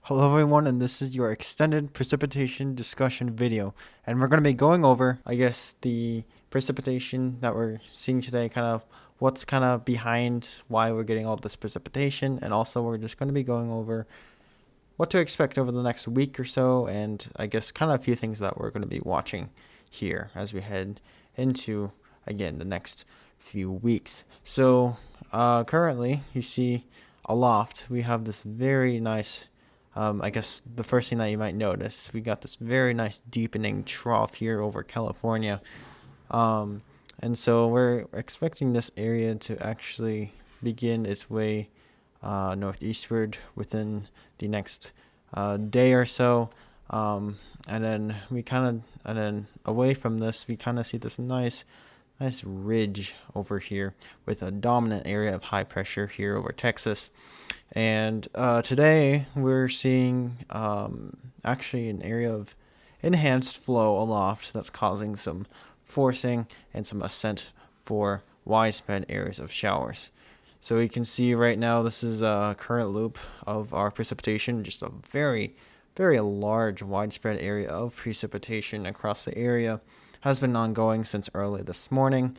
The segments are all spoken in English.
Hello everyone, and this is your extended precipitation discussion video. And we're going to be going over, the precipitation that we're seeing today, kind of what's kind of behind why we're getting all this precipitation, and also we're just going to be going over what to expect over the next week or so, and I guess kind of a few things that we're going to be watching here as we head into, again, the next few weeks. So, currently, you see aloft, we have this very nice I guess the first thing that you might notice, we got this very nice deepening trough here over California. Um, and so we're expecting this area to actually begin its way northeastward within the next day or so. And then and then away from this, we kind of see this nice ridge over here with a dominant area of high pressure here over Texas. And today we're seeing actually an area of enhanced flow aloft that's causing some forcing and some ascent for widespread areas of showers. So you can see right now this is a current loop of our precipitation, just a very large widespread area of precipitation across the area has been ongoing since early this morning,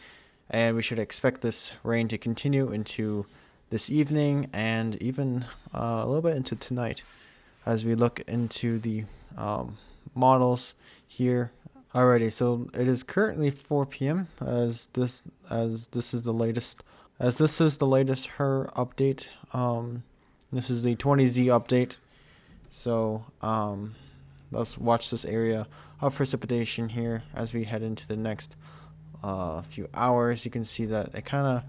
and we should expect this rain to continue into this evening and even a little bit into tonight as we look into the models here already. So it is currently 4 p.m. This is the latest her update. This is the 20Z update. So let's watch this area of precipitation here as we head into the next few hours. You can see that it kind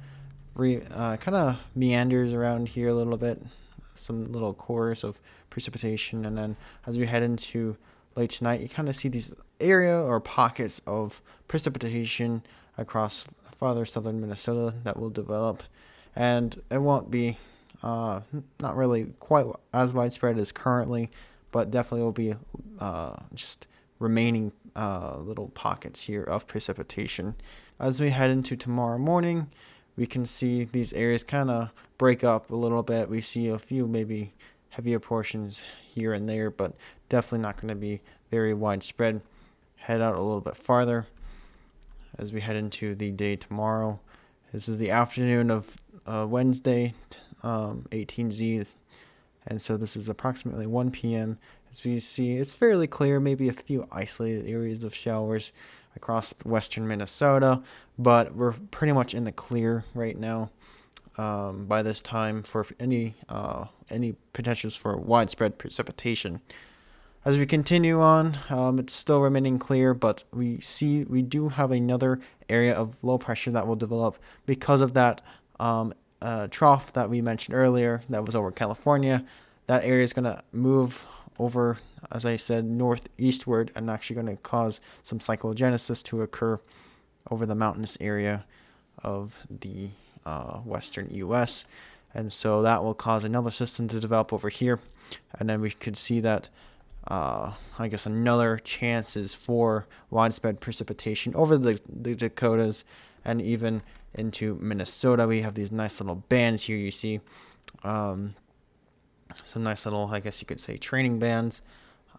of meanders around here a little bit, some little cores of precipitation, and then as we head into late tonight, you kind of see these area or pockets of precipitation across farther southern Minnesota that will develop, and it won't be not really quite as widespread as currently, but definitely will be just remaining little pockets here of precipitation. As we head into tomorrow morning, we can see these areas kind of break up a little bit. We see a few maybe heavier portions here and there, but definitely not going to be very widespread. Head out a little bit farther as we head into the day tomorrow. This is the afternoon of Wednesday, 18Z, and so this is approximately 1 p.m. As we see, it's fairly clear, maybe a few isolated areas of showers across western Minnesota, but we're pretty much in the clear right now by this time for any potentials for widespread precipitation. As we continue on, it's still remaining clear, but we do have another area of low pressure that will develop because of that trough that we mentioned earlier that was over California. That area is going to move over, as I said, northeastward, and actually going to cause some cyclogenesis to occur over the mountainous area of the western U.S. And so that will cause another system to develop over here, and then we could see that another chances for widespread precipitation over the Dakotas and even into Minnesota. We have these nice little bands here, you see. Some nice little, I guess you could say, training bands.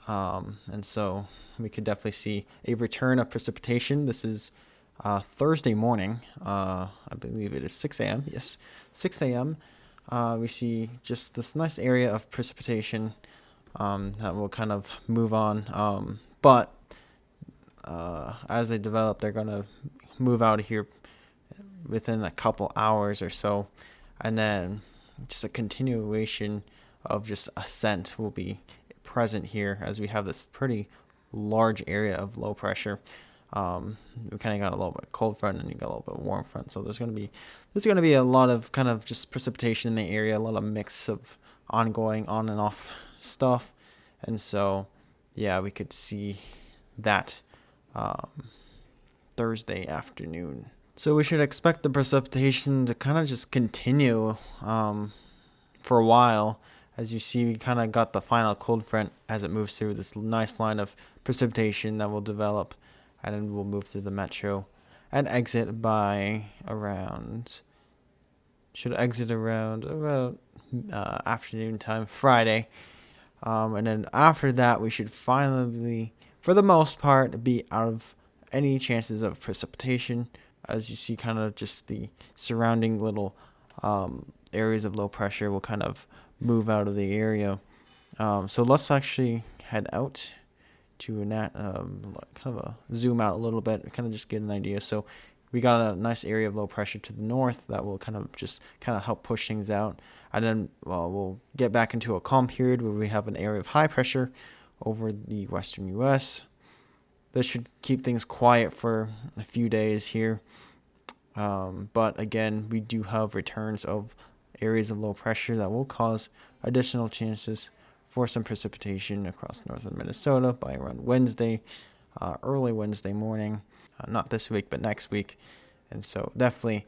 And so we could definitely see a return of precipitation. This is Thursday morning. I believe it is 6 a.m. Yes, 6 a.m. We see just this nice area of precipitation that will kind of move on. But as they develop, they're going to move out of here within a couple hours or so. And then just a continuation of just ascent will be present here as we have this pretty large area of low pressure. We kind of got a little bit cold front and you got a little bit warm front, so there's going to be a lot of kind of just precipitation in the area, a lot of mix of ongoing on and off stuff. And so yeah, we could see that Thursday afternoon. So we should expect the precipitation to kind of just continue for a while. As you see, we kind of got the final cold front as it moves through this nice line of precipitation that will develop, and then we'll move through the metro and exit by around about afternoon time Friday. And then after that, we should finally, for the most part, be out of any chances of precipitation. As you see, kind of just the surrounding little areas of low pressure will kind of move out of the area. So let's actually head out to kind of a zoom out a little bit, kind of just get an idea. So we got a nice area of low pressure to the north that will kind of help push things out. And then we'll get back into a calm period where we have an area of high pressure over the western U.S. This should keep things quiet for a few days here. But again, we do have returns of areas of low pressure that will cause additional chances for some precipitation across northern Minnesota by around Wednesday, early Wednesday morning. Not this week, but next week. And so definitely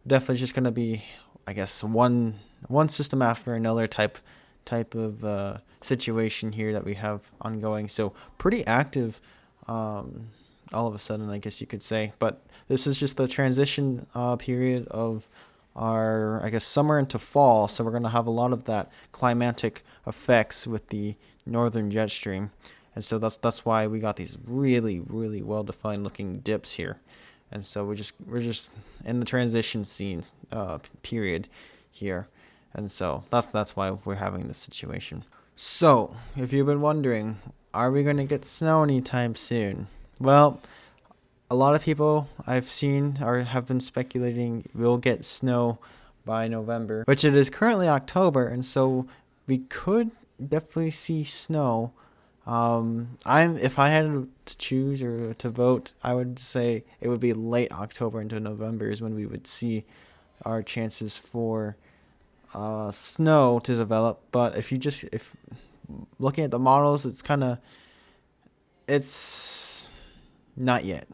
just going to be, I guess, one system after another type of situation here that we have ongoing. So pretty active all of a sudden, I guess you could say. But this is just the transition period of our, I guess, summer into fall. So we're going to have a lot of that climatic effects with the northern jet stream. And so that's why we got these really, really well-defined looking dips here. And so we're just in the transition scenes period here. And so that's why we're having this situation. So if you've been wondering, are we going to get snow anytime soon? Well, a lot of people I've seen have been speculating we'll get snow by November, which it is currently October, and so we could definitely see snow. If I had to choose or to vote, I would say it would be late October into November is when we would see our chances for snow to develop. But if looking at the models, it's not yet,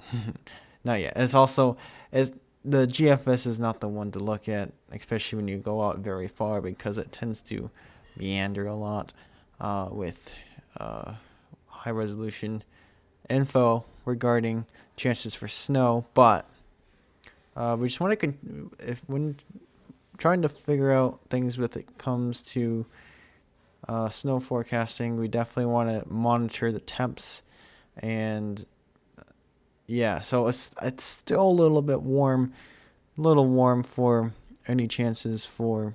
not yet. It's also the GFS is not the one to look at, especially when you go out very far, because it tends to meander a lot with high resolution info regarding chances for snow. But we just want to when trying to figure out things with it comes to snow forecasting, we definitely want to monitor the temps. And yeah, so it's still a little warm for any chances for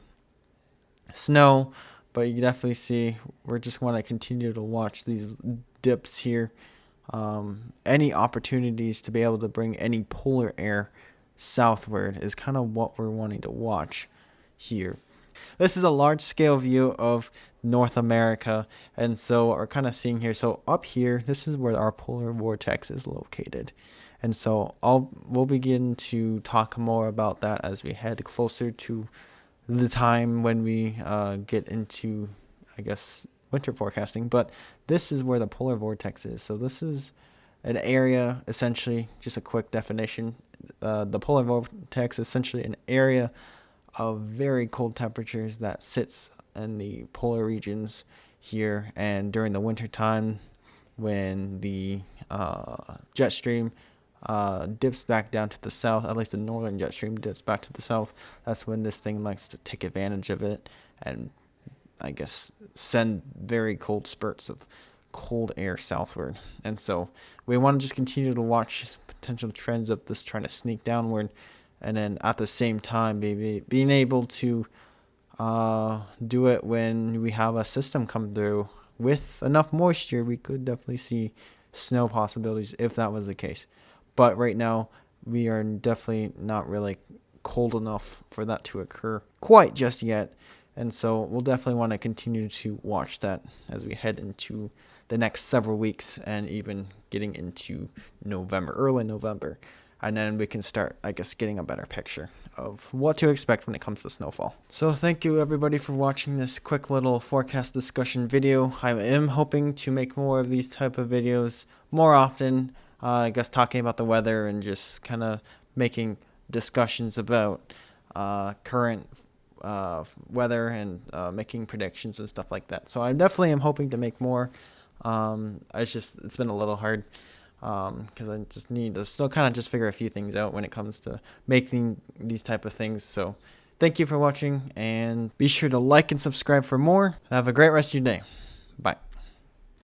snow. But you definitely see we just want to continue to watch these dips here. Any opportunities to be able to bring any polar air southward is kind of what we're wanting to watch here. This is a large scale view of North America, and so we're kind of seeing here. So up here, this is where our polar vortex is located. And so we'll begin to talk more about that as we head closer to the time when we get into, I guess, winter forecasting. But this is where the polar vortex is. So this is an area, essentially, just a quick definition. The polar vortex is essentially an area of very cold temperatures that sits in the polar regions here. And during the winter time, when the jet stream dips back down to the south, at least the northern jet stream dips back to the south, that's when this thing likes to take advantage of it and, I guess, send very cold spurts of cold air southward. And so we want to just continue to watch potential trends of this trying to sneak downward, and then at the same time being able to do it when we have a system come through with enough moisture. We could definitely see snow possibilities if that was the case. But right now, we are definitely not really cold enough for that to occur quite just yet. And so we'll definitely want to continue to watch that as we head into the next several weeks and even getting into November, early November. And then we can start, I guess, getting a better picture of what to expect when it comes to snowfall. So thank you everybody for watching this quick little forecast discussion video. I am hoping to make more of these type of videos more often. I guess talking about the weather and just kind of making discussions about current weather and making predictions and stuff like that. So I definitely am hoping to make more. It's been a little hard because I just need to still kind of just figure a few things out when it comes to making these type of things. So thank you for watching, and be sure to like and subscribe for more. Have a great rest of your day. Bye.